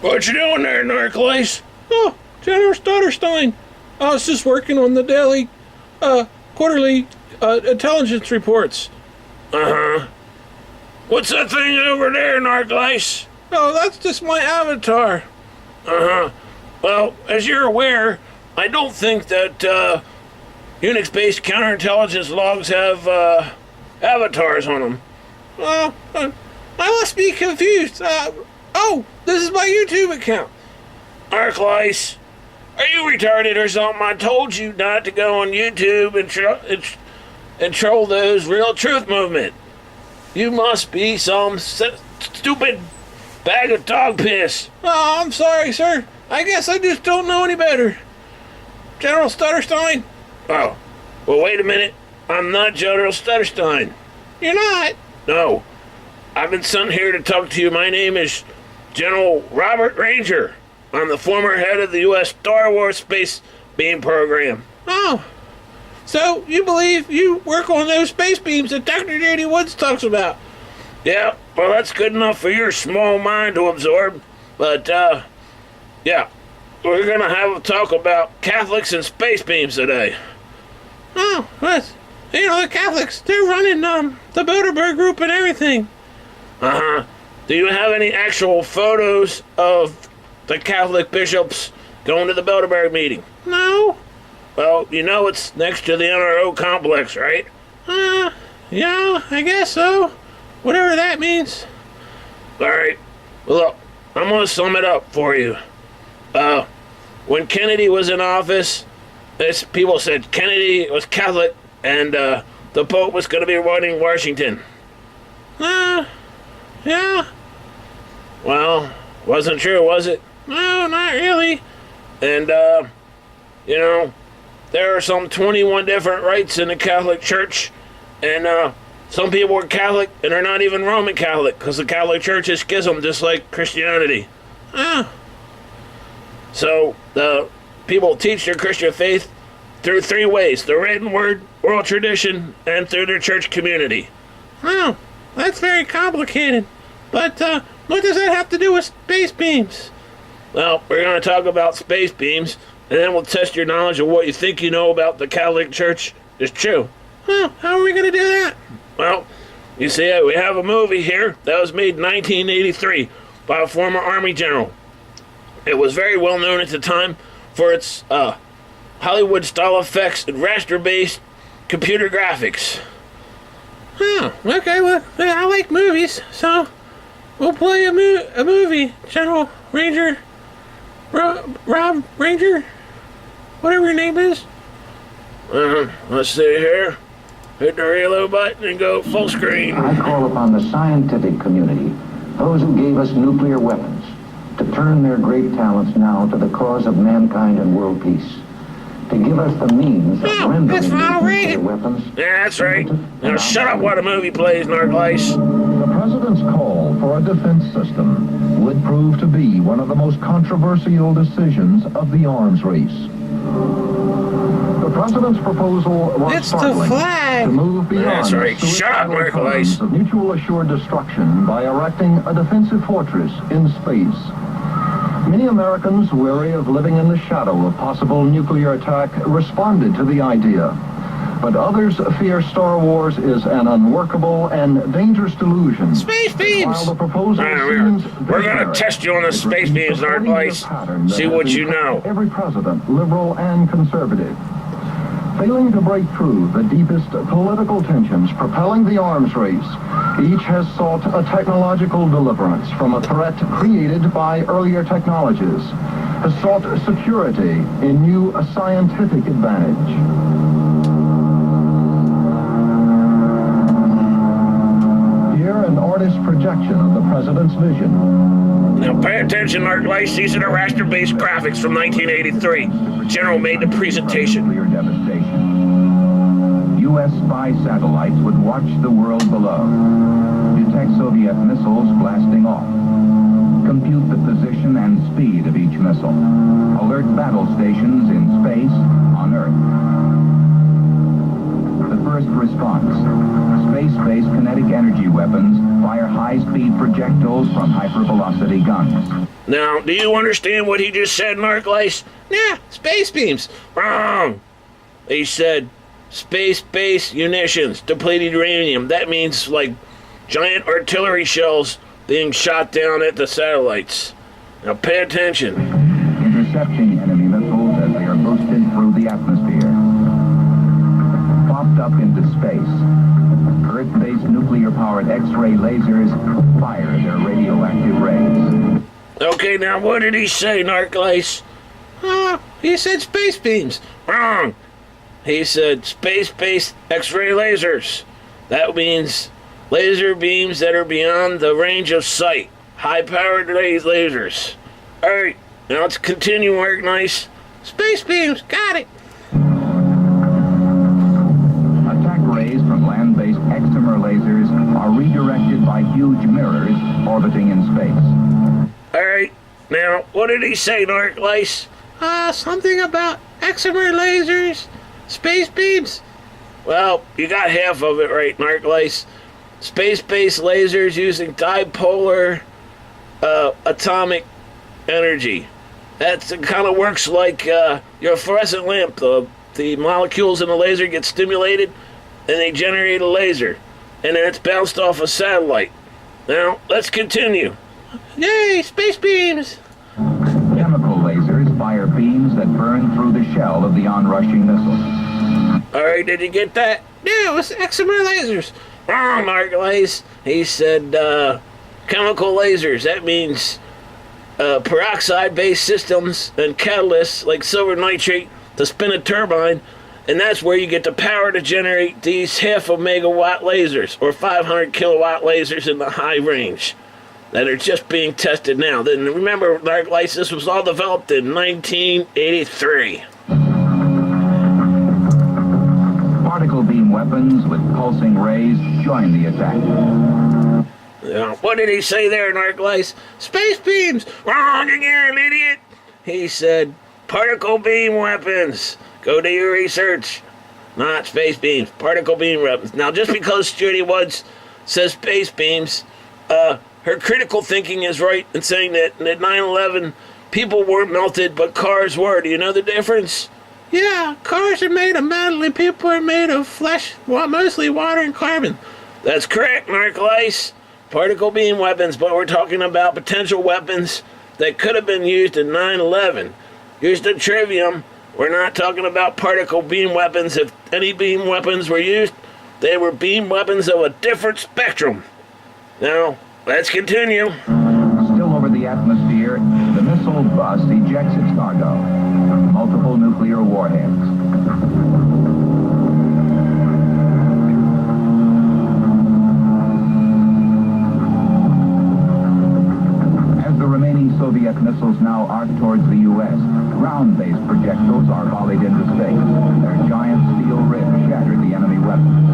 What you doing there, Nark, Lice? Oh, General Stutterstein. I was just working on the daily, quarterly, intelligence reports. Uh-huh. What's that thing over there, Nark, Lice? Oh, that's just my avatar. Uh-huh. Well, as you're aware, I don't think that, Unix-based counterintelligence logs have, avatars on them. Oh, I must be confused. Oh, this is my YouTube account. Nark, Lice, are you retarded or something? I told you not to go on YouTube and troll those Real Truth movement. You must be some stupid bag of dog piss. Oh, I'm sorry, sir. I guess I just don't know any better. General Stutterstein? Oh, well, wait a minute. I'm not General Stutterstein. You're not? No. I've been sent here to talk to you. My name is General Robert Ranger. I'm the former head of the U.S. Star Wars Space Beam Program. Oh. So, you believe you work on those space beams that Dr. Judy Woods talks about? Yeah, well, that's good enough for your small mind to absorb. But, yeah. We're gonna have a talk about Catholics and space beams today. Oh, what? You know, the Catholics, they're running, the Bilderberg group and everything. Uh-huh. Do you have any actual photos of the Catholic bishops going to the Bilderberg meeting? No. Well, you know it's next to the NRO complex, right? Yeah, I guess so. Whatever that means. Alright. Well, look, I'm gonna sum it up for you. When Kennedy was in office, people said Kennedy was Catholic and, the Pope was gonna be running Washington. Yeah. Well, wasn't true, was it? No, not really. And, you know, there are some 21 different rites in the Catholic Church, and, some people are Catholic and are not even Roman Catholic, because the Catholic Church is schism just like Christianity. Oh. So, the people teach their Christian faith through three ways: the written word, oral tradition, and through their church community. Oh, that's very complicated. But, what does that have to do with space beams? Well, we're going to talk about space beams, and then we'll test your knowledge of what you think you know about the Catholic Church is true. Oh, how are we going to do that? Well, you see, we have a movie here that was made in 1983 by a former Army general. It was very well known at the time for its Hollywood-style effects and raster-based computer graphics. Oh, okay, well, I like movies, so we'll play a movie. General Ranger, Rob Ranger, whatever your name is. Let's see here. Hit the reload button and go full screen. I call upon the scientific community, those who gave us nuclear weapons, to turn their great talents now to the cause of mankind and world peace. To give us the means of rendering these nuclear weapons. Yeah, that's right. Now shut up while the movie plays, Nark, Lice. The president's call for a defense system would prove to be one of the most controversial decisions of the arms race. The president's proposal was startling to move beyond That's right. Shut up, Nark, Lice. of mutual assured destruction by erecting a defensive fortress in space. Many Americans, weary of living in the shadow of possible nuclear attack, responded to the idea. But others fear Star Wars is an unworkable and dangerous delusion. Space beams! While the proposal we're going to test you on the space beams, Nark, Lice. See what you know. Every president, liberal and conservative. Failing to break through the deepest political tensions propelling the arms race, each has sought a technological deliverance from a threat created by earlier technologies, has sought security in new scientific advantage. Here, an artist's projection of the president's vision. Now pay attention, Nark, Lice. These are the raster-based graphics from 1983. General made the presentation. Nuclear devastation. U.S. spy satellites would watch the world below, detect Soviet missiles blasting off, compute the position and speed of each missile, alert battle stations in space, on Earth. The first response. Space-based kinetic energy weapons fire high-speed projectiles from hypervelocity guns. Now, do you understand what he just said, Nark Lice? Yeah, space beams. Wrong. He said space-based munitions, depleted uranium. That means like giant artillery shells being shot down at the satellites. Now pay attention. Intercepting enemy missiles as they are boosted through the atmosphere. Popped up into space. Earth-based nuclear-powered X-ray lasers fire their radioactive rays. Okay, now what did he say, Nark Lice? He said space beams. Wrong. He said space-based X-ray lasers. That means laser beams that are beyond the range of sight. High-powered lasers. All right, now let's continue, Nark Lice. Space beams. Got it. Attack rays from land-based Exomer lasers are redirected by huge mirrors orbiting in space. All right, now what did he say, Nark Lice? Something about Exomer lasers. Space beams. Well, you got half of it right, Nark Lice. Space-based lasers using dipolar atomic energy. That kind of works like your fluorescent lamp. The molecules in the laser get stimulated, and they generate a laser. And then it's bounced off a satellite. Now, let's continue. Yay, space beams. Chemical lasers fire beams that burn through the shell of the onrushing missile. All right, did you get that? Yeah, it was Exomer lasers. Wrong, Nark Lice. He said chemical lasers. That means peroxide-based systems and catalysts like silver nitrate to spin a turbine, and that's where you get the power to generate these half a megawatt lasers or 500 kilowatt lasers in the high range that are just being tested now. Then remember, Nark Lice, this was all developed in 1983. Particle beam weapons with pulsing rays join the attack. What did he say there, Nark Lice? Space beams. Wrong again, idiot. He said particle beam weapons. Go do your research. Not space beams, particle beam weapons. Now, just because Judy Woods says space beams, her critical thinking is right in saying that at 9/11, people weren't melted, but cars were. Do you know the difference? Yeah, cars are made of metal and people are made of flesh, mostly water and carbon. That's correct, Nark Lice. Particle beam weapons, but we're talking about potential weapons that could have been used in 9/11. Here's the trivium. We're not talking about particle beam weapons. If any beam weapons were used, they were beam weapons of a different spectrum. Now, let's continue. Still over the atmosphere, the missile bus ejects its cargo. Multiple nuclear warheads. As the remaining Soviet missiles now arc towards the U.S., ground-based projectiles are volleyed into space. Their giant steel ribs shatter the enemy weapons.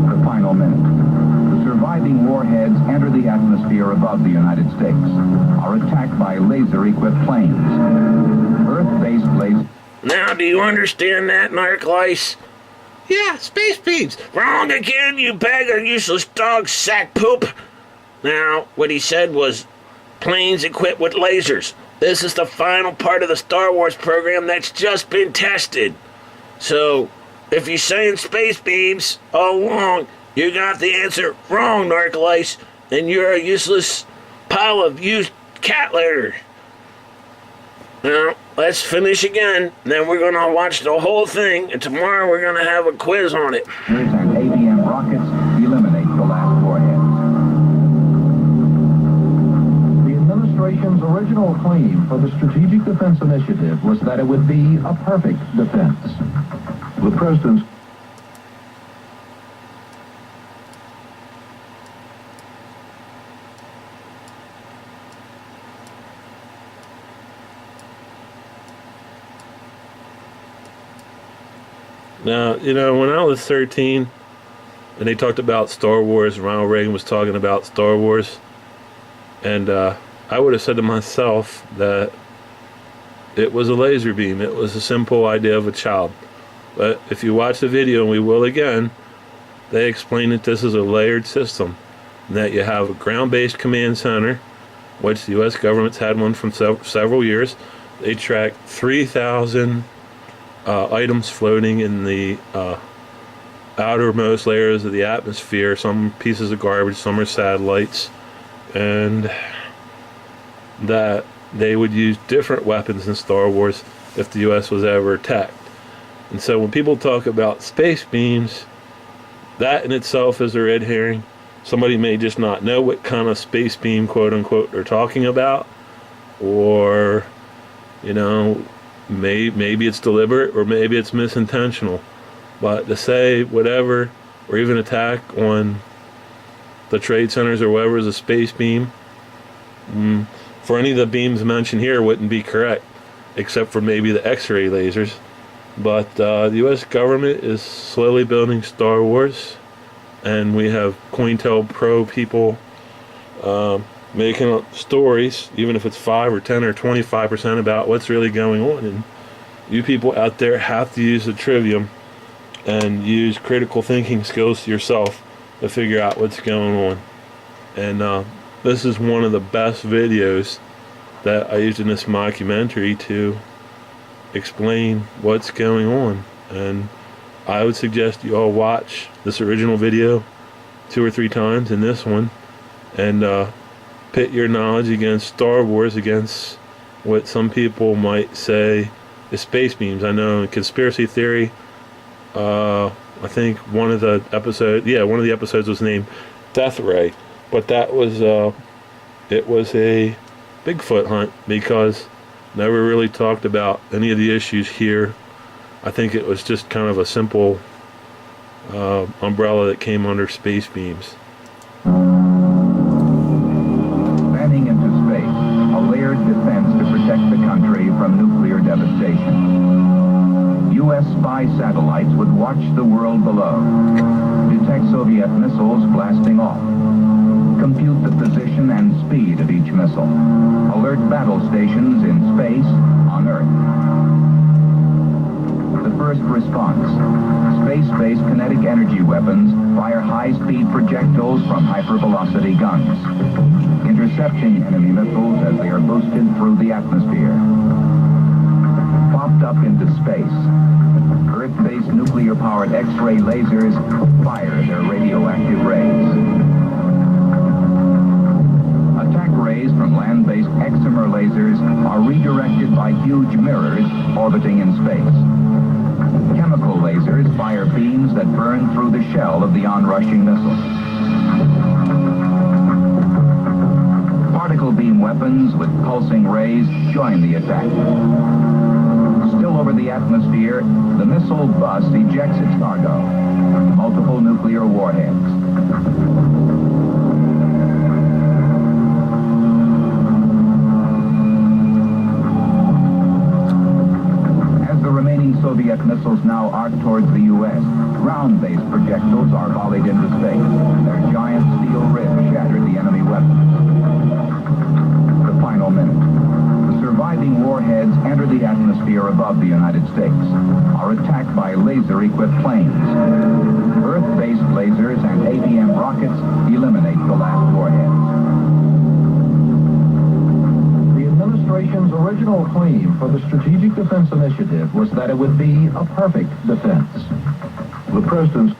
The final minute. The surviving warheads enter the atmosphere above the United States, are attacked by laser-equipped planes. Earth-based lasers. Now, do you understand that, Nark Lice? Yeah, space beams. Wrong again, you bag of useless dog sack poop. Now, what he said was planes equipped with lasers. This is the final part of the Star Wars program that's just been tested. So, if you're saying space beams all along, you got the answer wrong, Nark Lice, and you're a useless pile of used cat litter. Now, let's finish again, then we're going to watch the whole thing, and tomorrow we're going to have a quiz on it. And ABM rockets eliminate the last warheads. The administration's original claim for the Strategic Defense Initiative was that it would be a perfect defense. The president's Now, you know, when I was 13 and they talked about Star Wars, Ronald Reagan was talking about Star Wars, and I would have said to myself that it was a laser beam. It was a simple idea of a child. But if you watch the video, and we will again, they explain that this is a layered system, and that you have a ground-based command center, which the U.S. government's had one from several years. They track 3,000 items floating in the outermost layers of the atmosphere, some pieces of garbage, some are satellites, and that they would use different weapons in Star Wars if the U.S. was ever attacked. And so when people talk about space beams, that in itself is a red herring. Somebody may just not know what kind of space beam, quote unquote, they're talking about, or, you know, maybe it's deliberate or maybe it's misintentional. But to say whatever, or even attack on the trade centers or whatever is a space beam, for any of the beams mentioned here wouldn't be correct, except for maybe the X-ray lasers. But the U.S. government is slowly building Star Wars, and we have cointel pro people making up stories, even if it's 5 or 10 or 25% about what's really going on. And you people out there have to use the trivium and use critical thinking skills yourself to figure out what's going on. And this is one of the best videos that I used in this mockumentary to explain what's going on. And I would suggest you all watch this original video 2 or 3 times, and this one, and pit your knowledge against Star Wars against what some people might say is space beams. I know in conspiracy theory, I think one of the episodes was named Death Ray, but that was it was a Bigfoot hunt, because never really talked about any of the issues here. I think it was just kind of a simple umbrella that came under space beams. Spanning into space, a layered defense to protect the country from nuclear devastation. U.S. spy satellites would watch the world below, detect Soviet missiles blasting off, compute the position and speed of each missile, alert battle stations in space, on Earth. The first response: space-based kinetic energy weapons fire high-speed projectiles from hypervelocity guns, intercepting enemy missiles as they are boosted through the atmosphere. Popped up into space, Earth-based nuclear-powered X-ray lasers fire their radioactive rays. Attack rays from land-based Exomer lasers are redirected by huge mirrors orbiting in space. Chemical lasers fire beams that burn through the shell of the onrushing missile. Particle beam weapons with pulsing rays join the attack. Still over the atmosphere, the missile bus ejects its cargo, multiple nuclear warheads. Soviet missiles now arc towards the U.S. Ground-based projectiles are volleyed into space. Their giant steel ribs shatter the enemy weapons. The final minute. The surviving warheads enter the atmosphere above the United States, are attacked by laser-equipped planes. Earth-based lasers and ICBM rockets eliminate the last warheads. The administration's original claim for the Strategic Defense Initiative was that it would be a perfect defense. The president's